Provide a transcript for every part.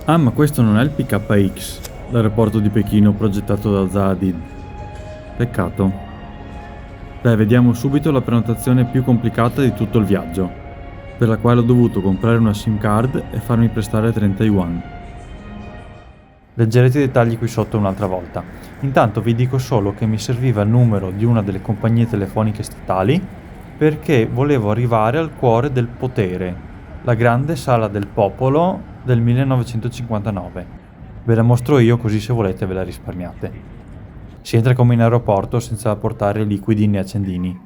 Ah, ma questo non è il PKX, l'aeroporto di Pechino progettato da Zaha Hadid. Peccato. Dai, vediamo subito la prenotazione più complicata di tutto il viaggio, per la quale ho dovuto comprare una SIM card e farmi prestare 30 yuan. Leggerete i dettagli qui sotto un'altra volta. Intanto vi dico solo che mi serviva il numero di una delle compagnie telefoniche statali perché volevo arrivare al cuore del potere, la grande sala del popolo del 1959. Ve la mostro io così se volete ve la risparmiate. Si entra come in aeroporto senza portare liquidi né accendini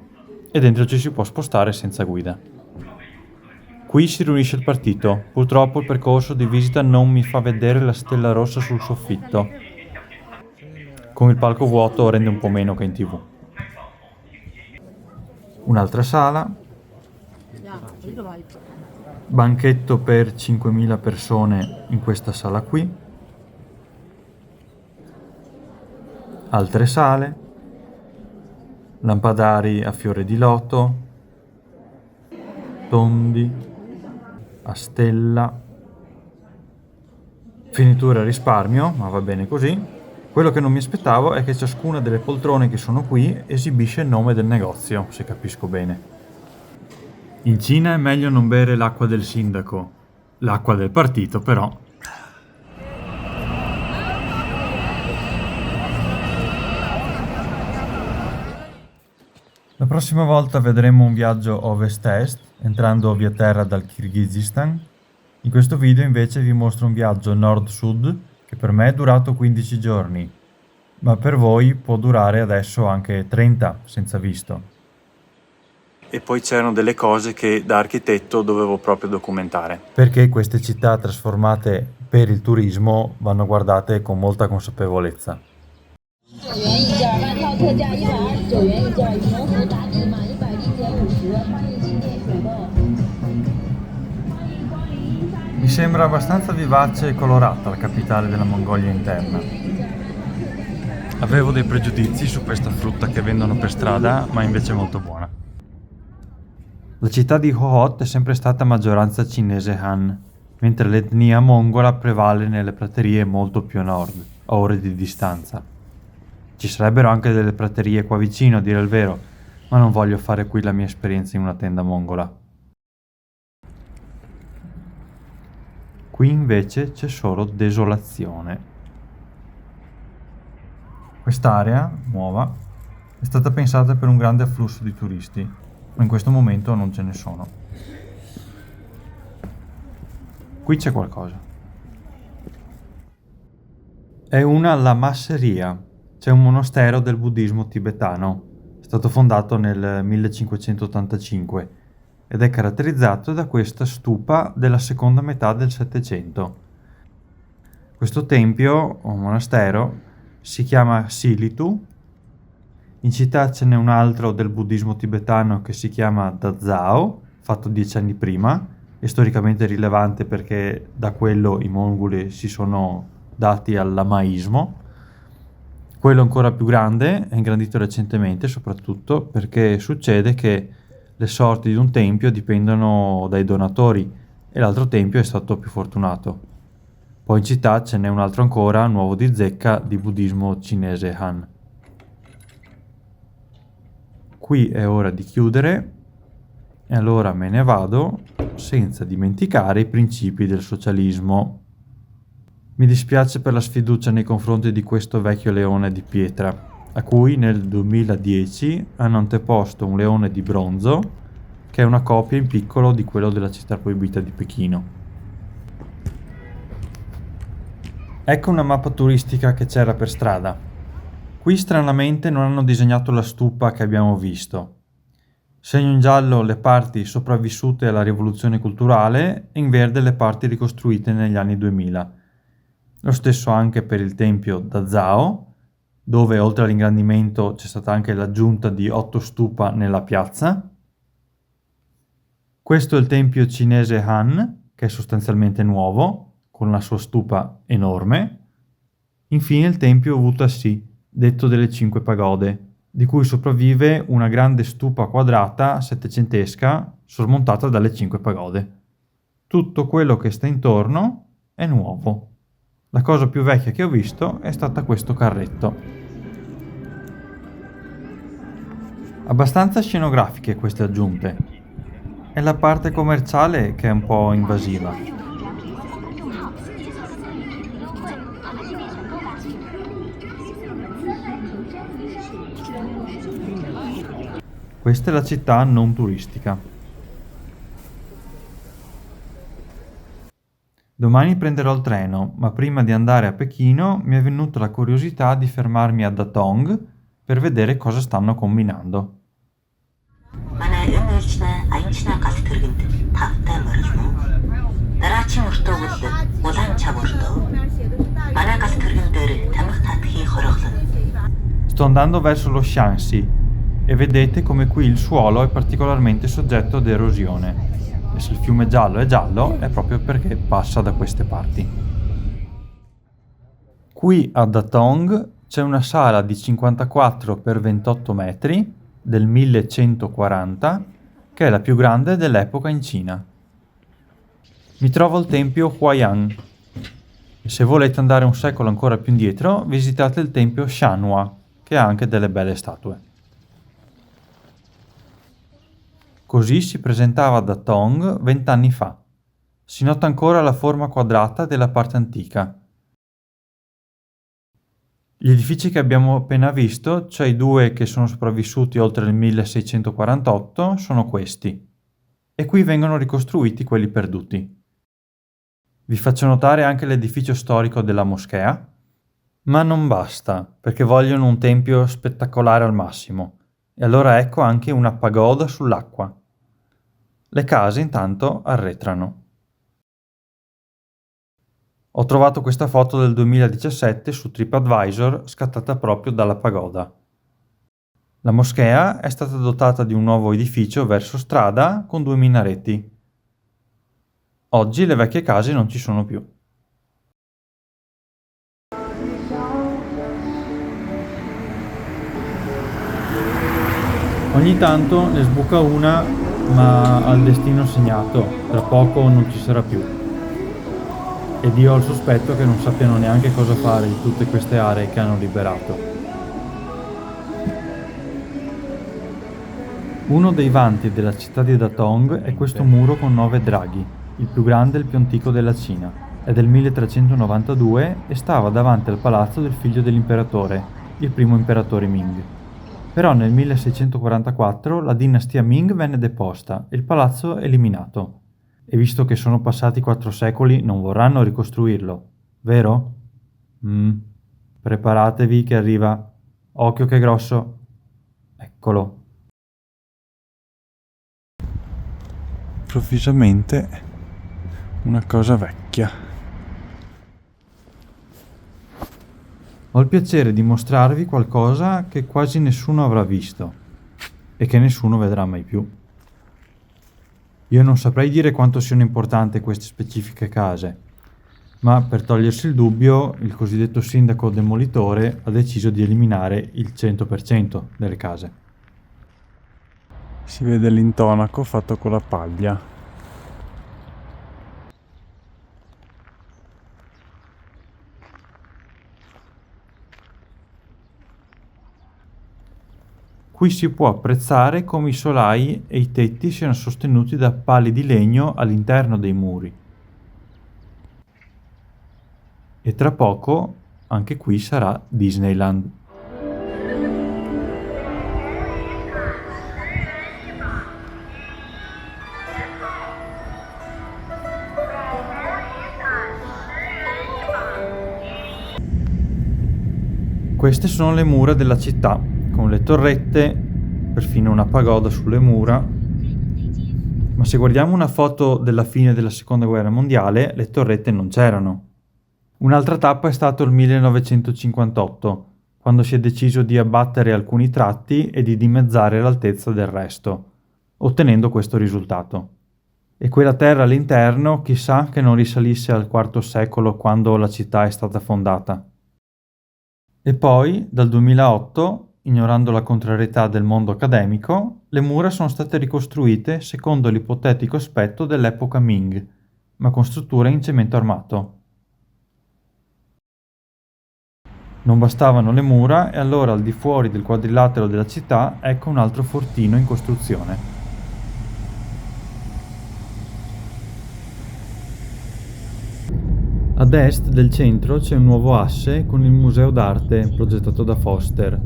e dentro ci si può spostare senza guida. Qui si riunisce il partito. Purtroppo il percorso di visita non mi fa vedere la stella rossa sul soffitto. Con il palco vuoto rende un po' meno che in TV. Un'altra sala. Banchetto per 5.000 persone in questa sala qui. Altre sale. Lampadari a fiore di loto. Tondi. A stella, finiture a risparmio, ma va bene così. Quello che non mi aspettavo è che ciascuna delle poltrone che sono qui esibisce il nome del negozio, se capisco bene. In Cina è meglio non bere l'acqua del sindaco, l'acqua del partito però. La prossima volta vedremo un viaggio ovest-est, entrando via terra dal Kirghizistan. In questo video invece vi mostro un viaggio nord-sud che per me è durato 15 giorni, ma per voi può durare adesso anche 30 senza visto. E poi c'erano delle cose che da architetto dovevo proprio documentare. Perché queste città trasformate per il turismo vanno guardate con molta consapevolezza. Mi sembra abbastanza vivace e colorata la capitale della Mongolia interna. Avevo dei pregiudizi su questa frutta che vendono per strada, ma invece è molto buona. La città di Hohhot è sempre stata a maggioranza cinese Han, mentre l'etnia mongola prevale nelle praterie molto più a nord, a ore di distanza. Ci sarebbero anche delle praterie qua vicino, a dire il vero, ma non voglio fare qui la mia esperienza in una tenda mongola. Qui invece c'è solo desolazione. Quest'area, nuova, è stata pensata per un grande afflusso di turisti, ma in questo momento non ce ne sono. Qui c'è qualcosa. È una lamasseria. C'è un monastero del buddismo tibetano, è stato fondato nel 1585 ed è caratterizzato da questa stupa della seconda metà del Settecento. Questo tempio o monastero si chiama Silitu. In città ce n'è un altro del buddismo tibetano che si chiama Dazhao, fatto 10 anni prima, e storicamente rilevante perché da quello i mongoli si sono dati al lamaismo. Quello ancora più grande è ingrandito recentemente, soprattutto perché succede che le sorti di un tempio dipendono dai donatori e l'altro tempio è stato più fortunato. Poi in città ce n'è un altro ancora, nuovo di zecca, di buddismo cinese Han. Qui è ora di chiudere e allora me ne vado senza dimenticare i principi del socialismo. Mi dispiace per la sfiducia nei confronti di questo vecchio leone di pietra, a cui nel 2010 hanno anteposto un leone di bronzo, che è una copia in piccolo di quello della città proibita di Pechino. Ecco una mappa turistica che c'era per strada. Qui stranamente non hanno disegnato la stupa che abbiamo visto. Segno in giallo le parti sopravvissute alla rivoluzione culturale e in verde le parti ricostruite negli anni 2000. Lo stesso anche per il tempio Dazhao, dove oltre all'ingrandimento c'è stata anche l'aggiunta di 8 stupa nella piazza. Questo è il tempio cinese Han, che è sostanzialmente nuovo, con la sua stupa enorme. Infine il tempio Wu-Ta-Si, detto delle 5 pagode, di cui sopravvive una grande stupa quadrata settecentesca sormontata dalle 5 pagode. Tutto quello che sta intorno è nuovo. La cosa più vecchia che ho visto è stata questo carretto. Abbastanza scenografiche queste aggiunte. È la parte commerciale che è un po' invasiva. Questa è la città non turistica. Domani prenderò il treno, ma prima di andare a Pechino mi è venuta la curiosità di fermarmi a Datong per vedere cosa stanno combinando. манай энэ үйлчнээ аянчнаа галт тэргэнд тавтай морилно. Дараачийн өртөө бол улаан чав өртөө. Манай галт тэргэн дээр тамхи татхи хороглоно. Sto andando verso lo Shanxi e vedete come qui il suolo è particolarmente soggetto ad erosione. E se il fiume giallo è proprio perché passa da queste parti. Qui a Datong c'è una sala di 54 x 28 metri del 1140 che è la più grande dell'epoca in Cina. Mi trovo al tempio Huayan e se volete andare un secolo ancora più indietro visitate il tempio Shanhua che ha anche delle belle statue. Così si presentava Datong 20 anni fa. Si nota ancora la forma quadrata della parte antica. Gli edifici che abbiamo appena visto, cioè i due che sono sopravvissuti oltre il 1648, sono questi. E qui vengono ricostruiti quelli perduti. Vi faccio notare anche l'edificio storico della moschea, ma non basta, perché vogliono un tempio spettacolare al massimo. E allora ecco anche una pagoda sull'acqua. Le case intanto arretrano. Ho trovato questa foto del 2017 su TripAdvisor scattata proprio dalla pagoda. La moschea è stata dotata di un nuovo edificio verso strada con 2 minareti. Oggi le vecchie case non ci sono più. Ogni tanto ne sbuca una, ma al destino segnato, tra poco non ci sarà più. Ed io ho il sospetto che non sappiano neanche cosa fare di tutte queste aree che hanno liberato. Uno dei vanti della città di Datong è questo muro con 9 draghi, il più grande e il più antico della Cina. È del 1392 e stava davanti al palazzo del figlio dell'imperatore, il primo imperatore Ming. Però nel 1644 la dinastia Ming venne deposta e il palazzo eliminato. E visto che sono passati 4 secoli non vorranno ricostruirlo, vero? Preparatevi che arriva. Occhio che grosso. Eccolo. Improvvisamente una cosa vecchia. Ho il piacere di mostrarvi qualcosa che quasi nessuno avrà visto e che nessuno vedrà mai più. Io non saprei dire quanto siano importanti queste specifiche case, ma per togliersi il dubbio, il cosiddetto sindaco demolitore ha deciso di eliminare il 100% delle case. Si vede l'intonaco fatto con la paglia. Qui si può apprezzare come i solai e i tetti siano sostenuti da pali di legno all'interno dei muri. E tra poco anche qui sarà Disneyland. Queste sono le mura della città, con le torrette, perfino una pagoda sulle mura. Ma se guardiamo una foto della fine della Seconda Guerra Mondiale, le torrette non c'erano. Un'altra tappa è stato il 1958, quando si è deciso di abbattere alcuni tratti e di dimezzare l'altezza del resto, ottenendo questo risultato. E quella terra all'interno, chissà che non risalisse al IV secolo quando la città è stata fondata. E poi, dal 2008, ignorando la contrarietà del mondo accademico, le mura sono state ricostruite secondo l'ipotetico aspetto dell'epoca Ming, ma con strutture in cemento armato. Non bastavano le mura e allora al di fuori del quadrilatero della città ecco un altro fortino in costruzione. Ad est del centro c'è un nuovo asse con il Museo d'arte progettato da Foster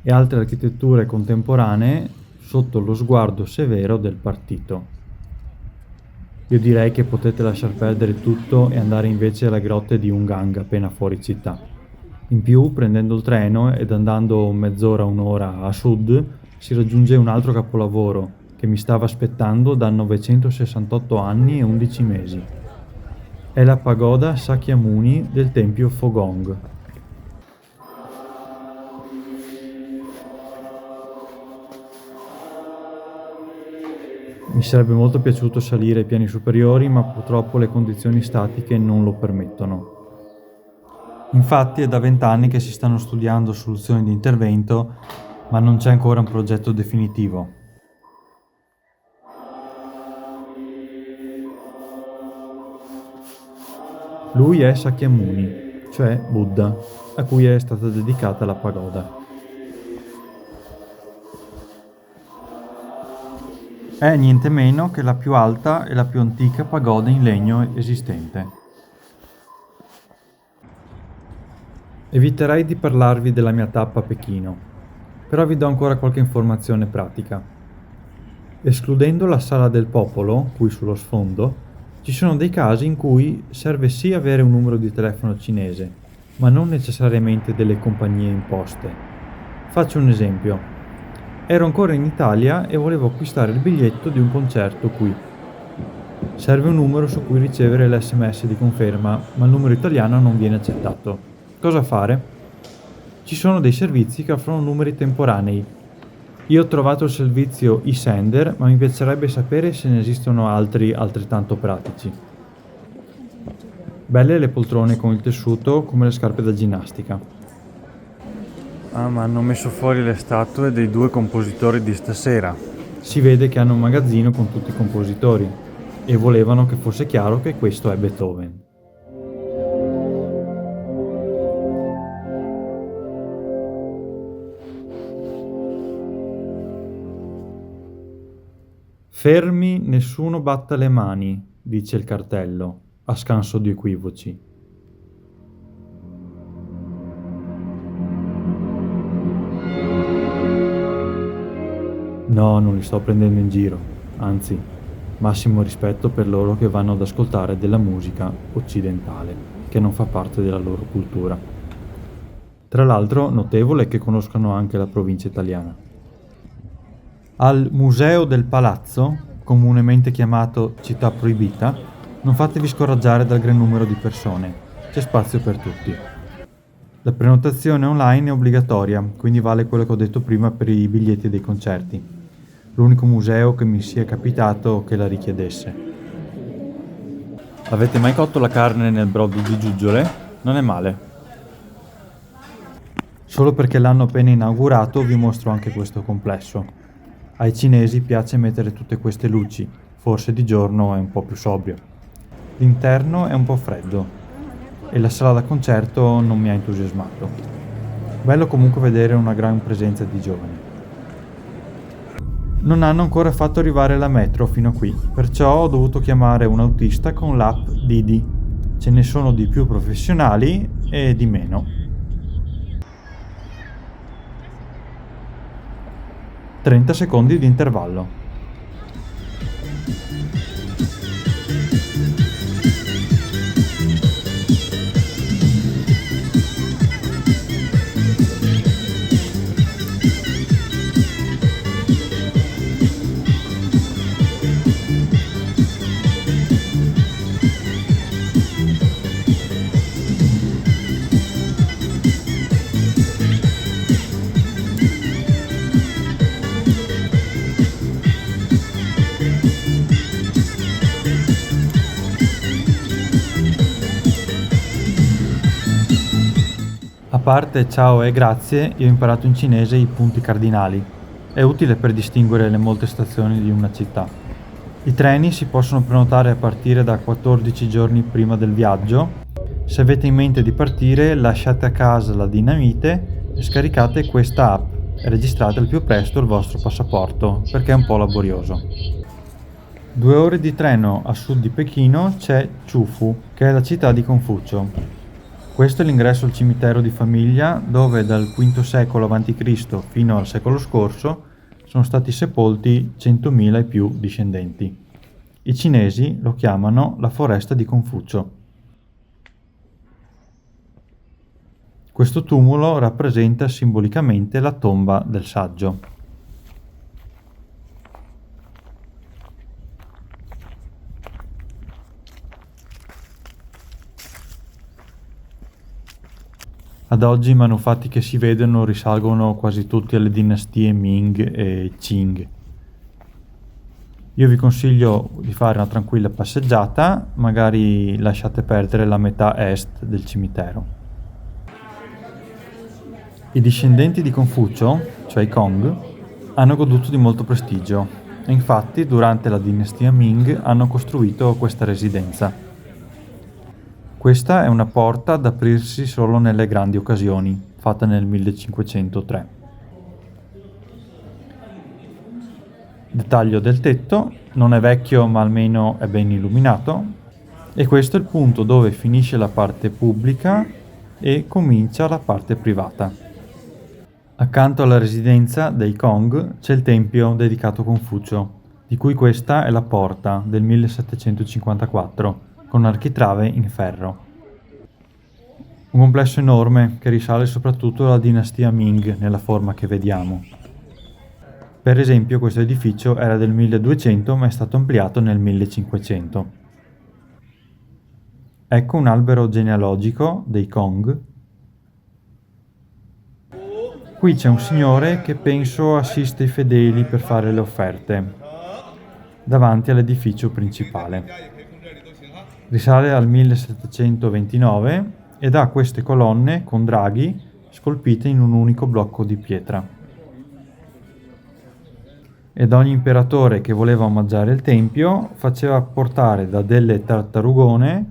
e altre architetture contemporanee sotto lo sguardo severo del partito. Io direi che potete lasciar perdere tutto e andare invece alle grotte di Ungang appena fuori città. In più, prendendo il treno ed andando mezz'ora, un'ora a sud, si raggiunge un altro capolavoro che mi stava aspettando da 968 anni e 11 mesi. È la pagoda Sakyamuni del tempio Phogong. Mi sarebbe molto piaciuto salire ai piani superiori, ma purtroppo le condizioni statiche non lo permettono. Infatti è da 20 anni che si stanno studiando soluzioni di intervento, ma non c'è ancora un progetto definitivo. Lui è Sakyamuni, cioè Buddha, a cui è stata dedicata la pagoda. È niente meno che la più alta e la più antica pagoda in legno esistente. Eviterei di parlarvi della mia tappa a Pechino, però vi do ancora qualche informazione pratica. Escludendo la Sala del Popolo, qui sullo sfondo, ci sono dei casi in cui serve sì avere un numero di telefono cinese, ma non necessariamente delle compagnie imposte. Faccio un esempio. Ero ancora in Italia e volevo acquistare il biglietto di un concerto qui. Serve un numero su cui ricevere l'SMS di conferma, ma il numero italiano non viene accettato. Cosa fare? Ci sono dei servizi che offrono numeri temporanei. Io ho trovato il servizio eSender, ma mi piacerebbe sapere se ne esistono altri altrettanto pratici. Belle le poltrone con il tessuto come le scarpe da ginnastica. Ah, ma hanno messo fuori le statue dei 2 compositori di stasera. Si vede che hanno un magazzino con tutti i compositori e volevano che fosse chiaro che questo è Beethoven. Fermi, nessuno batta le mani, dice il cartello, a scanso di equivoci. No, non li sto prendendo in giro, anzi, massimo rispetto per loro che vanno ad ascoltare della musica occidentale, che non fa parte della loro cultura. Tra l'altro, notevole che conoscano anche la provincia italiana. Al Museo del Palazzo, comunemente chiamato Città Proibita, non fatevi scoraggiare dal gran numero di persone, c'è spazio per tutti. La prenotazione online è obbligatoria, quindi vale quello che ho detto prima per i biglietti dei concerti. L'unico museo che mi sia capitato che la richiedesse. Avete mai cotto la carne nel brodo di giuggiole? Non è male. Solo perché l'hanno appena inaugurato vi mostro anche questo complesso. Ai cinesi piace mettere tutte queste luci, forse di giorno è un po' più sobrio. L'interno è un po' freddo e la sala da concerto non mi ha entusiasmato. Bello comunque vedere una gran presenza di giovani. Non hanno ancora fatto arrivare la metro fino a qui, perciò ho dovuto chiamare un autista con l'app Didi. Ce ne sono di più professionali e di meno. 30 secondi di intervallo. A parte ciao e grazie, io ho imparato in cinese i punti cardinali. È utile per distinguere le molte stazioni di una città. I treni si possono prenotare a partire da 14 giorni prima del viaggio, Se avete in mente di partire, lasciate a casa la dinamite e scaricate questa app e registrate al più presto il vostro passaporto, perché è un po' laborioso. 2 ore di treno a sud di Pechino c'è Chufu, che è la città di Confucio. Questo è l'ingresso al cimitero di famiglia, dove dal V secolo a.C. fino al secolo scorso sono stati sepolti 100.000 e più discendenti. I cinesi lo chiamano la foresta di Confucio. Questo tumulo rappresenta simbolicamente la tomba del saggio. Ad oggi i manufatti che si vedono risalgono quasi tutti alle dinastie Ming e Qing. Io vi consiglio di fare una tranquilla passeggiata, magari lasciate perdere la metà est del cimitero. I discendenti di Confucio, cioè i Kong, hanno goduto di molto prestigio e infatti durante la dinastia Ming hanno costruito questa residenza. Questa è una porta ad aprirsi solo nelle grandi occasioni, fatta nel 1503. Dettaglio del tetto, non è vecchio ma almeno è ben illuminato, e questo è il punto dove finisce la parte pubblica e comincia la parte privata. Accanto alla residenza dei Kong c'è il tempio dedicato a Confucio, di cui questa è la porta del 1754, con architrave in ferro. Un complesso enorme che risale soprattutto alla dinastia Ming nella forma che vediamo. Per esempio questo edificio era del 1200 ma è stato ampliato nel 1500. Ecco un albero genealogico dei Kong. Qui c'è un signore che penso assiste i fedeli per fare le offerte, davanti all'edificio principale. Risale al 1729 ed ha queste colonne con draghi scolpite in un unico blocco di pietra. Ed ogni imperatore che voleva omaggiare il tempio faceva portare da delle tartarugone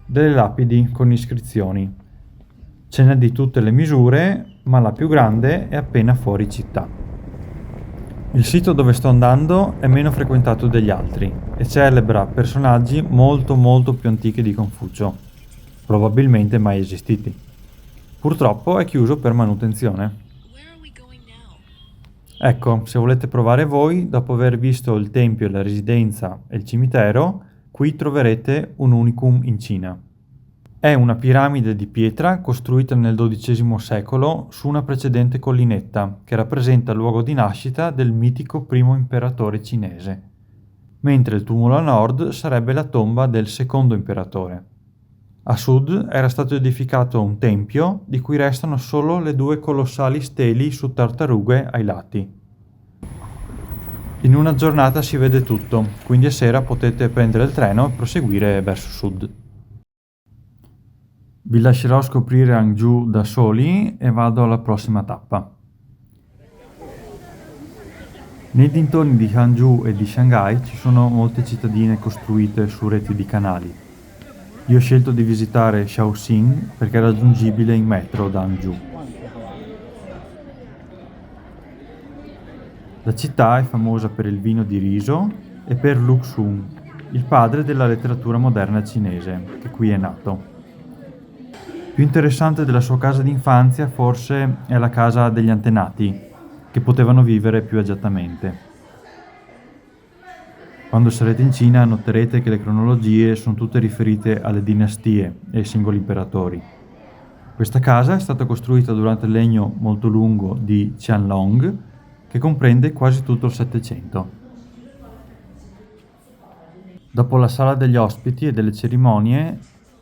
delle lapidi con iscrizioni. Ce n'è di tutte le misure, ma la più grande è appena fuori città. Il sito dove sto andando è meno frequentato degli altri e celebra personaggi molto più antichi di Confucio, probabilmente mai esistiti. Purtroppo è chiuso per manutenzione. Ecco, se volete provare voi, dopo aver visto il tempio, la residenza e il cimitero, qui troverete un unicum in Cina. È una piramide di pietra costruita nel XII secolo su una precedente collinetta che rappresenta il luogo di nascita del mitico primo imperatore cinese, mentre il tumulo a nord sarebbe la tomba del secondo imperatore. A sud era stato edificato un tempio di cui restano solo le 2 colossali steli su tartarughe ai lati. In una giornata si vede tutto, quindi a sera potete prendere il treno e proseguire verso sud. Vi lascerò scoprire Hangzhou da soli e vado alla prossima tappa. Nei dintorni di Hangzhou e di Shanghai ci sono molte cittadine costruite su reti di canali. Io ho scelto di visitare Shaoxing perché è raggiungibile in metro da Hangzhou. La città è famosa per il vino di riso e per Lu Xun, il padre della letteratura moderna cinese, che qui è nato. Più interessante della sua casa d'infanzia forse è la casa degli antenati, che potevano vivere più agiatamente. Quando sarete in Cina noterete che le cronologie sono tutte riferite alle dinastie e ai singoli imperatori. Questa casa è stata costruita durante il regno molto lungo di Qianlong, che comprende quasi tutto il Settecento. Dopo la sala degli ospiti e delle cerimonie,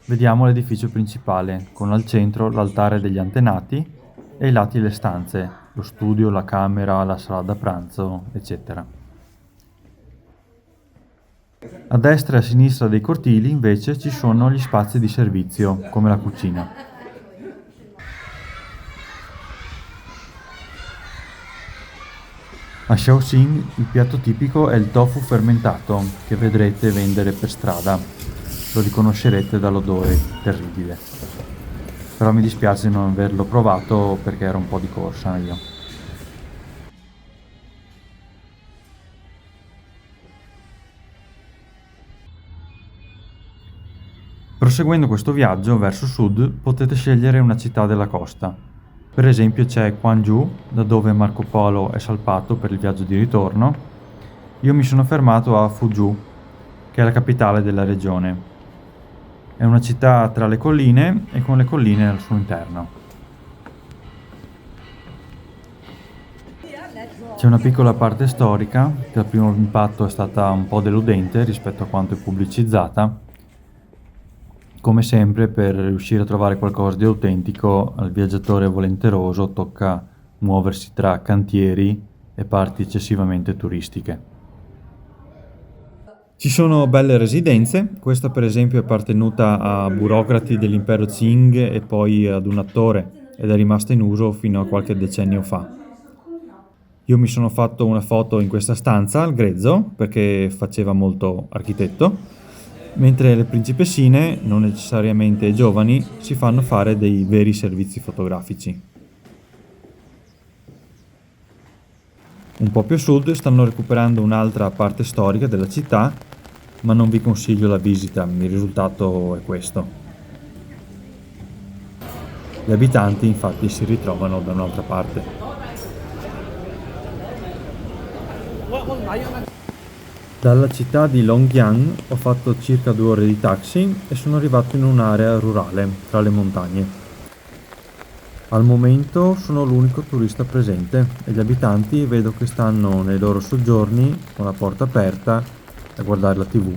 vediamo l'edificio principale, con al centro l'altare degli antenati e ai lati le stanze, lo studio, la camera, la sala da pranzo, eccetera. A destra e a sinistra dei cortili invece ci sono gli spazi di servizio, come la cucina. A Shaoxing il piatto tipico è il tofu fermentato, che vedrete vendere per strada. lo riconoscerete dall'odore terribile. Però mi dispiace non averlo provato perché ero un po' di corsa io. Proseguendo questo viaggio verso sud potete scegliere una città della costa. Per esempio c'è Gwangju, da dove Marco Polo è salpato per il viaggio di ritorno. Io mi sono fermato a Fuzhou, che è la capitale della regione. È una città tra le colline e con le colline al suo interno. C'è una piccola parte storica che al primo impatto è stata un po' deludente rispetto a quanto è pubblicizzata. Come sempre, per riuscire a trovare qualcosa di autentico, al viaggiatore volenteroso tocca muoversi tra cantieri e parti eccessivamente turistiche. Ci sono belle residenze, questa per esempio è appartenuta a burocrati dell'impero Qing e poi ad un attore ed è rimasta in uso fino a qualche decennio fa. Io mi sono fatto una foto in questa stanza al grezzo perché faceva molto architetto, mentre le principessine, non necessariamente giovani, si fanno fare dei veri servizi fotografici. Un po' più a sud stanno recuperando un'altra parte storica della città, ma non vi consiglio la visita, il risultato è questo. Gli abitanti infatti si ritrovano da un'altra parte. Dalla città di Longyan ho fatto circa 2 ore di taxi e sono arrivato in un'area rurale, tra le montagne. Al momento sono l'unico turista presente e gli abitanti vedo che stanno nei loro soggiorni con la porta aperta a guardare la TV.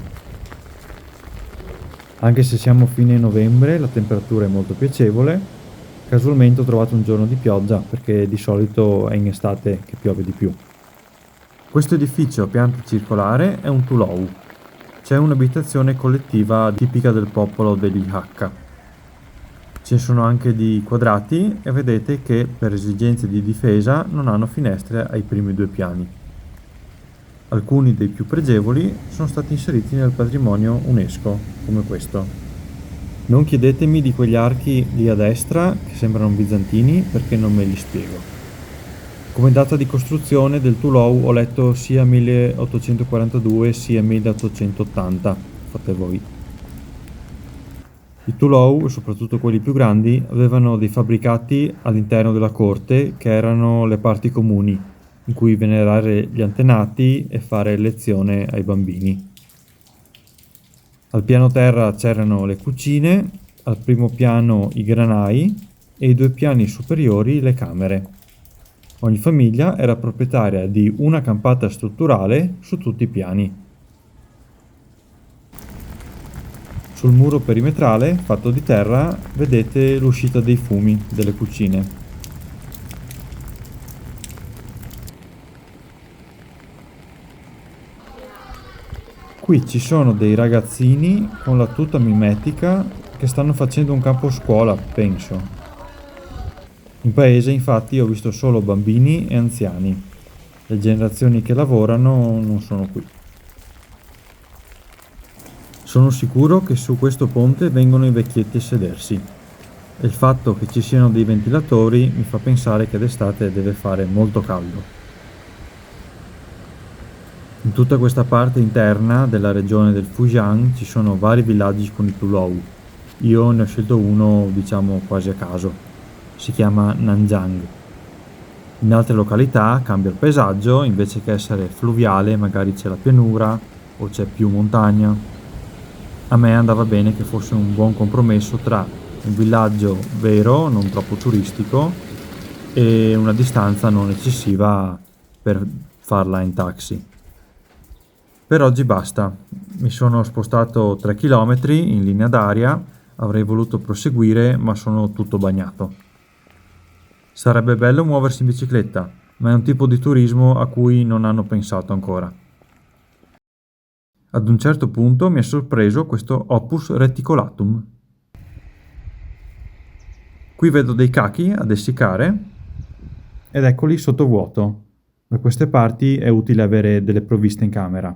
Anche se siamo fine novembre, la temperatura è molto piacevole. Casualmente ho trovato un giorno di pioggia perché di solito è in estate che piove di più. Questo edificio a pianta circolare è un tulou. C'è un'abitazione collettiva tipica del popolo degli Hakka. Ce ne sono anche di quadrati e vedete che per esigenze di difesa non hanno finestre ai primi 2 piani. Alcuni dei più pregevoli sono stati inseriti nel patrimonio UNESCO, come questo. Non chiedetemi di quegli archi lì a destra che sembrano bizantini perché non me li spiego. Come data di costruzione del tulou ho letto sia 1842 sia 1880, fate voi. I tulou, soprattutto quelli più grandi, avevano dei fabbricati all'interno della corte che erano le parti comuni, in cui venerare gli antenati e fare lezione ai bambini. Al piano terra c'erano le cucine, al primo piano i granai e ai 2 piani superiori le camere. Ogni famiglia era proprietaria di una campata strutturale su tutti i piani. Sul muro perimetrale, fatto di terra, vedete l'uscita dei fumi delle cucine. Qui ci sono dei ragazzini con la tuta mimetica che stanno facendo un campo scuola, penso. In paese infatti ho visto solo bambini e anziani. Le generazioni che lavorano non sono qui. Sono sicuro che su questo ponte vengono i vecchietti a sedersi. E il fatto che ci siano dei ventilatori mi fa pensare che d'estate deve fare molto caldo. In tutta questa parte interna della regione del Fujian ci sono vari villaggi con i tulou. Io ne ho scelto uno, diciamo, quasi a caso. Si chiama Nanjiang. In altre località cambia il paesaggio, invece che essere fluviale magari c'è la pianura o c'è più montagna. A me andava bene che fosse un buon compromesso tra un villaggio vero, non troppo turistico, e una distanza non eccessiva per farla in taxi. Per oggi basta. Mi sono spostato 3 km in linea d'aria, avrei voluto proseguire ma sono tutto bagnato. Sarebbe bello muoversi in bicicletta, ma è un tipo di turismo a cui non hanno pensato ancora. Ad un certo punto mi ha sorpreso questo Opus reticulatum. Qui vedo dei cachi ad essiccare ed eccoli sottovuoto. Da queste parti è utile avere delle provviste in camera.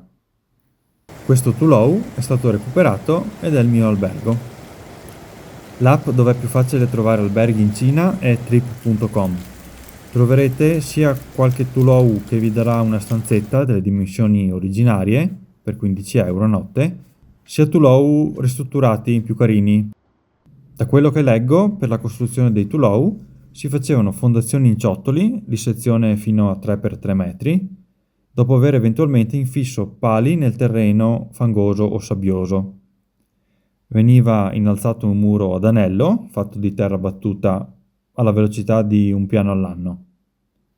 Questo Tulou è stato recuperato ed è il mio albergo. L'app dove è più facile trovare alberghi in Cina è trip.com. Troverete sia qualche Tulou che vi darà una stanzetta delle dimensioni originarie per 15 euro a notte, sia Tulou ristrutturati più carini. Da quello che leggo, per la costruzione dei Tulou si facevano fondazioni in ciottoli di sezione fino a 3x3 metri, dopo aver eventualmente infisso pali nel terreno fangoso o sabbioso. Veniva innalzato un muro ad anello, fatto di terra battuta alla velocità di un piano all'anno,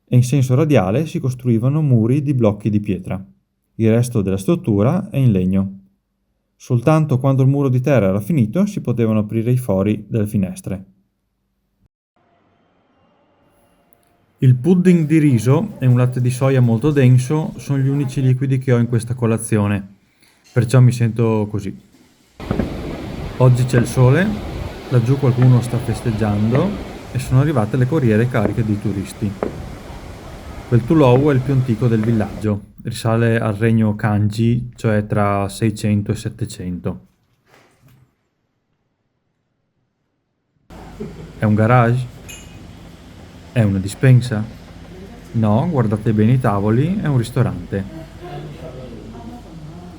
e in senso radiale si costruivano muri di blocchi di pietra. Il resto della struttura è in legno. Soltanto quando il muro di terra era finito si potevano aprire i fori delle finestre. Il pudding di riso e un latte di soia molto denso sono gli unici liquidi che ho in questa colazione, perciò mi sento così. Oggi c'è il sole, laggiù qualcuno sta festeggiando e sono arrivate le corriere cariche di turisti. Quel Tulou è il più antico del villaggio, risale al regno Kanji, cioè tra 600 e 700. È un garage? È una dispensa? No, guardate bene i tavoli, è un ristorante.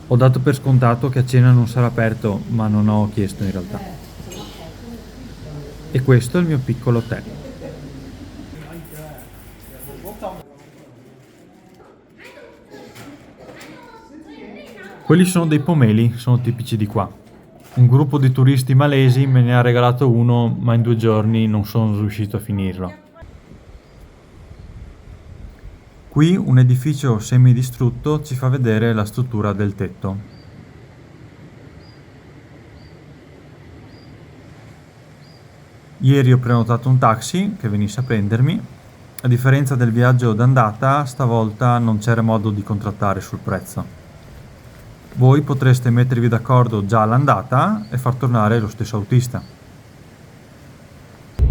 Ho dato per scontato che a cena non sarà aperto, ma non ho chiesto in realtà. E questo è il mio piccolo tè. Quelli sono dei pomeli, sono tipici di qua. Un gruppo di turisti malesi me ne ha regalato uno, ma in 2 giorni non sono riuscito a finirlo. Qui un edificio semidistrutto ci fa vedere la struttura del tetto. Ieri ho prenotato un taxi che venisse a prendermi. A differenza del viaggio d'andata, stavolta non c'era modo di contrattare sul prezzo. Voi potreste mettervi d'accordo già all'andata e far tornare lo stesso autista.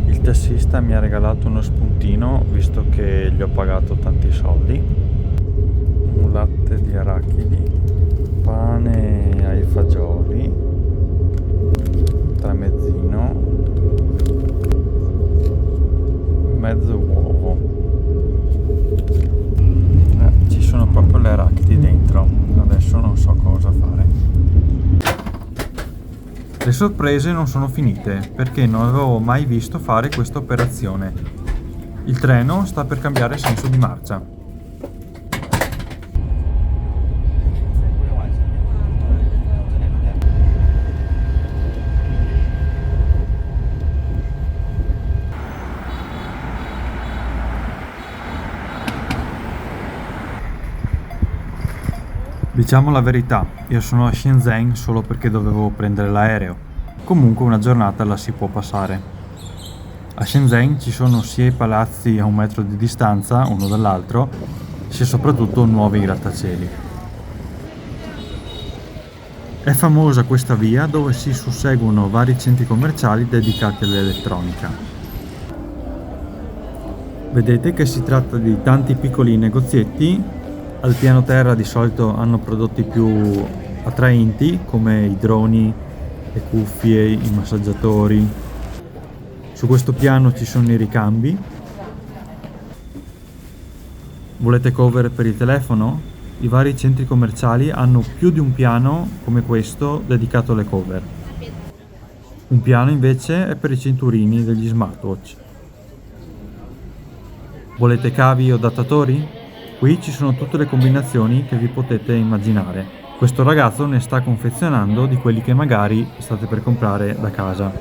Il tassista mi ha regalato uno spuntino, visto che gli ho pagato tanti soldi. Un latte di arachidi, pane ai fagioli, tramezzino, mezzo uovo. Ci sono proprio le arachidi dentro, adesso non so cosa fare. Le sorprese non sono finite, perché non avevo mai visto fare questa operazione. Il treno sta per cambiare senso di marcia. Diciamo la verità, io sono a Shenzhen solo perché dovevo prendere l'aereo. Comunque una giornata la si può passare. A Shenzhen ci sono sia i palazzi a 1 metro di distanza uno dall'altro, sia soprattutto nuovi grattacieli. È famosa questa via dove si susseguono vari centri commerciali dedicati all'elettronica. Vedete che si tratta di tanti piccoli negozietti. Al piano terra di solito hanno prodotti più attraenti come i droni, le cuffie, i massaggiatori. Su questo piano ci sono i ricambi. Volete cover per il telefono? I vari centri commerciali hanno più di un piano come questo dedicato alle cover. Un piano invece è per i cinturini degli smartwatch. Volete cavi o datatori? Qui ci sono tutte le combinazioni che vi potete immaginare. Questo ragazzo ne sta confezionando di quelli che magari state per comprare da casa.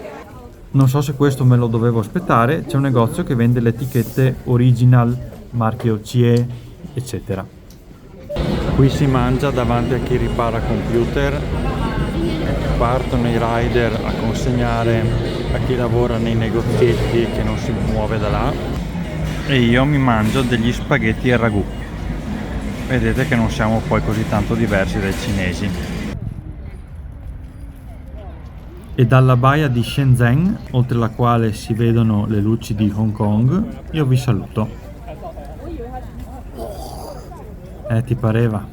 Non so se questo me lo dovevo aspettare, c'è un negozio che vende le etichette original, marchio CE, eccetera. Qui si mangia davanti a chi ripara computer, partono i rider a consegnare a chi lavora nei negozietti che non si muove da là, e io mi mangio degli spaghetti al ragù. Vedete che non siamo poi così tanto diversi dai cinesi. E dalla baia di Shenzhen, oltre la quale si vedono le luci di Hong Kong, io vi saluto. Ti pareva?